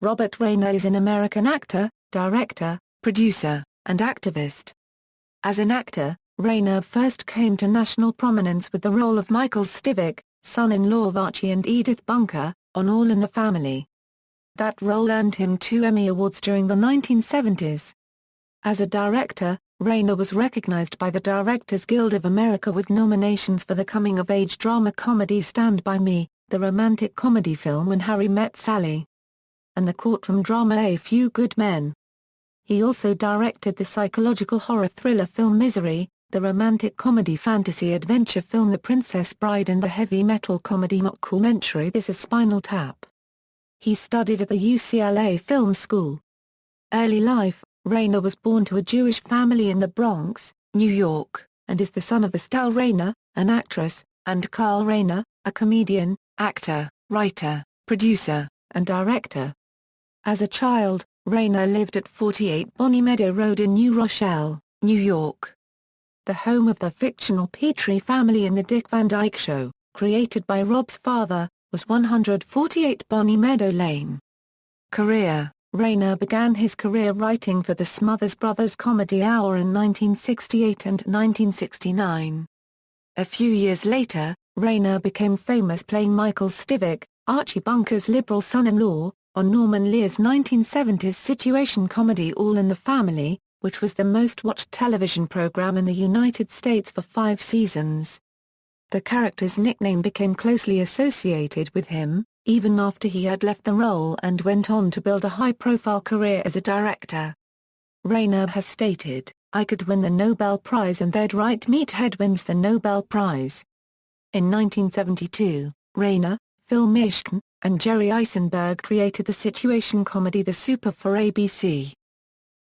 Robert Reiner is an American actor, director, producer, and activist. As an actor, Reiner first came to national prominence with the role of Michael Stivic, son-in-law of Archie and Edith Bunker, on All in the Family. That role earned him 2 Emmy Awards during the 1970s. As a director, Reiner was recognized by the Directors Guild of America with nominations for the coming-of-age drama comedy Stand By Me, the romantic comedy film When Harry Met Sally, and the courtroom drama A Few Good Men. He also directed the psychological horror thriller film Misery, the romantic comedy fantasy adventure film The Princess Bride, and the heavy metal comedy mockumentary This Is Spinal Tap. He studied at the UCLA Film School. Early life: Reiner was born to a Jewish family in the Bronx, New York, and is the son of Estelle Reiner, an actress, and Carl Reiner, a comedian, actor, writer, producer, and director. As a child, Reiner lived at 48 Bonnie Meadow Road in New Rochelle, New York. The home of the fictional Petrie family in The Dick Van Dyke Show, created by Rob's father, was 148 Bonnie Meadow Lane. Career: Reiner began his career writing for the Smothers Brothers Comedy Hour in 1968 and 1969. A few years later, Reiner became famous playing Michael Stivic, Archie Bunker's liberal son-in-law, on Norman Lear's 1970s situation comedy All in the Family, which was the most-watched television program in the United States for 5 seasons. The character's nickname became closely associated with him, even after he had left the role and went on to build a high-profile career as a director. Reiner has stated, "I could win the Nobel Prize and they'd write Meathead wins the Nobel Prize." In 1972, Reiner, Phil Mishkin, and Jerry Eisenberg created the situation comedy The Super for ABC.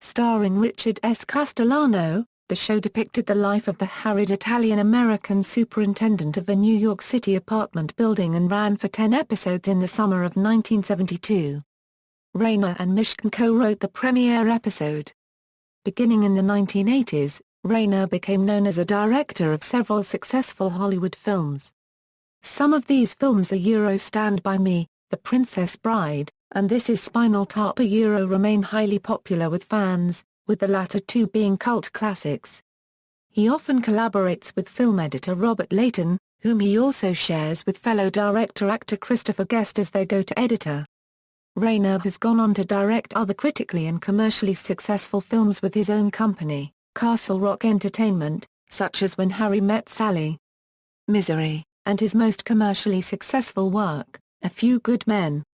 Starring Richard S. Castellano, the show depicted the life of the harried Italian-American superintendent of a New York City apartment building and ran for 10 episodes in the summer of 1972. Reiner and Mishkin co-wrote the premiere episode. Beginning in the 1980s, Reiner became known as a director of several successful Hollywood films. Some of these films are Stand By Me, The Princess Bride, and This Is Spinal Tap remain highly popular with fans, with the latter 2 being cult classics. He often collaborates with film editor Robert Layton, whom he also shares with fellow director-actor Christopher Guest as their go-to editor. Reiner has gone on to direct other critically and commercially successful films with his own company, Castle Rock Entertainment, such as When Harry Met Sally, Misery, and his most commercially successful work, A Few Good Men.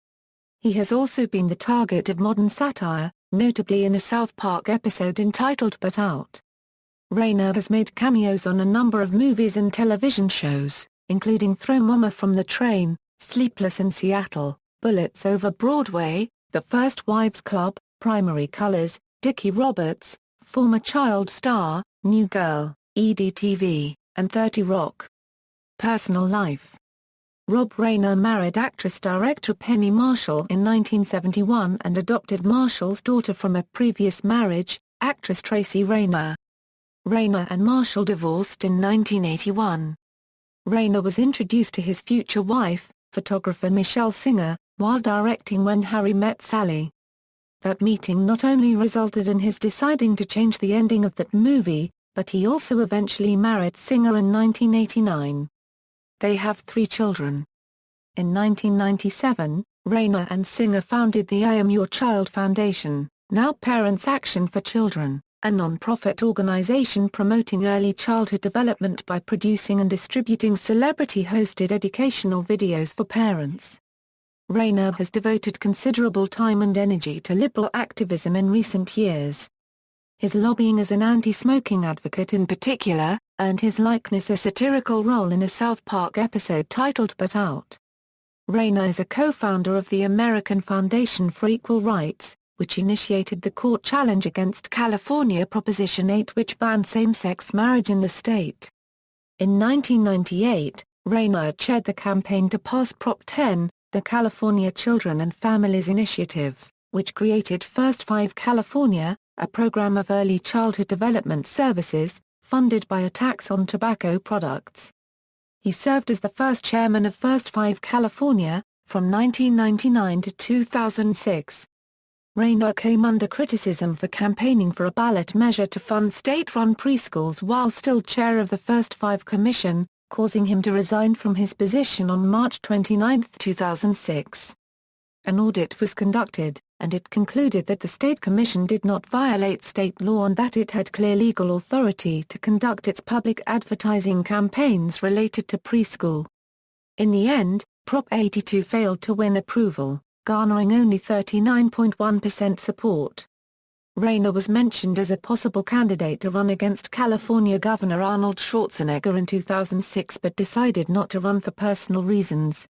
He has also been the target of modern satire, notably in a South Park episode entitled But Out. Reiner has made cameos on a number of movies and television shows, including Throw Mama from the Train, Sleepless in Seattle, Bullets Over Broadway, The First Wives Club, Primary Colors, Dickie Roberts, Former Child Star, New Girl, EDTV, and 30 Rock. Personal life: Rob Reiner married actress-director Penny Marshall in 1971 and adopted Marshall's daughter from a previous marriage, actress Tracy Reiner. Reiner and Marshall divorced in 1981. Reiner was introduced to his future wife, photographer Michelle Singer, while directing When Harry Met Sally. That meeting not only resulted in his deciding to change the ending of that movie, but he also eventually married Singer in 1989. They have 3 children. In 1997, Reiner and Singer founded the I Am Your Child Foundation, now Parents Action for Children, a non-profit organization promoting early childhood development by producing and distributing celebrity-hosted educational videos for parents. Reiner has devoted considerable time and energy to liberal activism in recent years. His lobbying as an anti-smoking advocate in particular, earned his likeness a satirical role in a South Park episode titled But Out. Reiner is a co-founder of the American Foundation for Equal Rights, which initiated the court challenge against California Proposition 8, which banned same-sex marriage in the state. In 1998, Reiner chaired the campaign to pass Prop 10, the California Children and Families Initiative, which created First 5 California, a program of early childhood development services, funded by a tax on tobacco products. He served as the first chairman of First 5 California, from 1999 to 2006, Reiner came under criticism for campaigning for a ballot measure to fund state-run preschools while still chair of the First Five Commission, causing him to resign from his position on March 29, 2006. An audit was conducted, and it concluded that the State Commission did not violate state law and that it had clear legal authority to conduct its public advertising campaigns related to preschool. In the end, Prop 82 failed to win approval, garnering only 39.1% support. Reiner was mentioned as a possible candidate to run against California Governor Arnold Schwarzenegger in 2006 but decided not to run for personal reasons.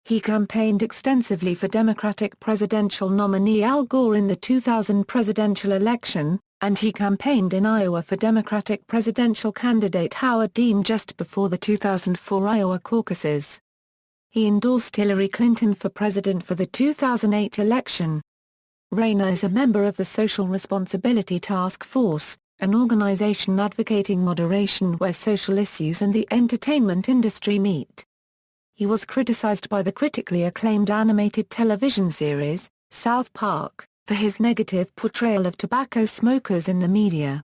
He campaigned extensively for Democratic presidential nominee Al Gore in the 2000 presidential election, and he campaigned in Iowa for Democratic presidential candidate Howard Dean just before the 2004 Iowa caucuses. He endorsed Hillary Clinton for president for the 2008 election. Reiner is a member of the Social Responsibility Task Force, an organization advocating moderation where social issues and the entertainment industry meet. He was criticized by the critically acclaimed animated television series, South Park, for his negative portrayal of tobacco smokers in the media.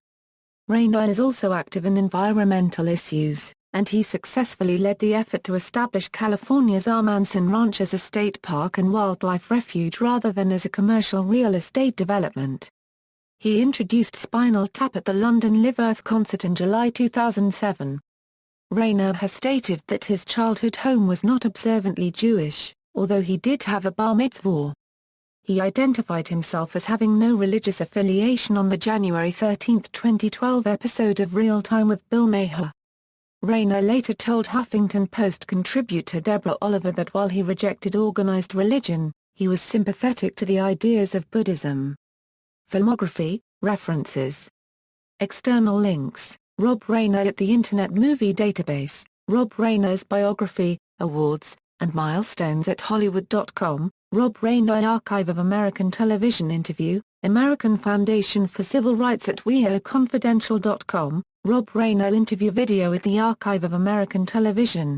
Reiner is also active in environmental issues, and he successfully led the effort to establish California's Armanson Ranch as a state park and wildlife refuge rather than as a commercial real estate development. He introduced Spinal Tap at the London Live Earth concert in July 2007. Reiner has stated that his childhood home was not observantly Jewish, although he did have a bar mitzvah. He identified himself as having no religious affiliation on the January 13, 2012 episode of Real Time with Bill Maher. Reiner later told Huffington Post contributor Deborah Oliver that while he rejected organized religion, he was sympathetic to the ideas of Buddhism. Filmography, references. External links. Rob Reiner at the Internet Movie Database, Rob Reiner's biography, awards, and milestones at Hollywood.com, Rob Reiner Archive of American Television Interview, American Foundation for Civil Rights at WeHoConfidential.com, Rob Reiner interview video at the Archive of American Television.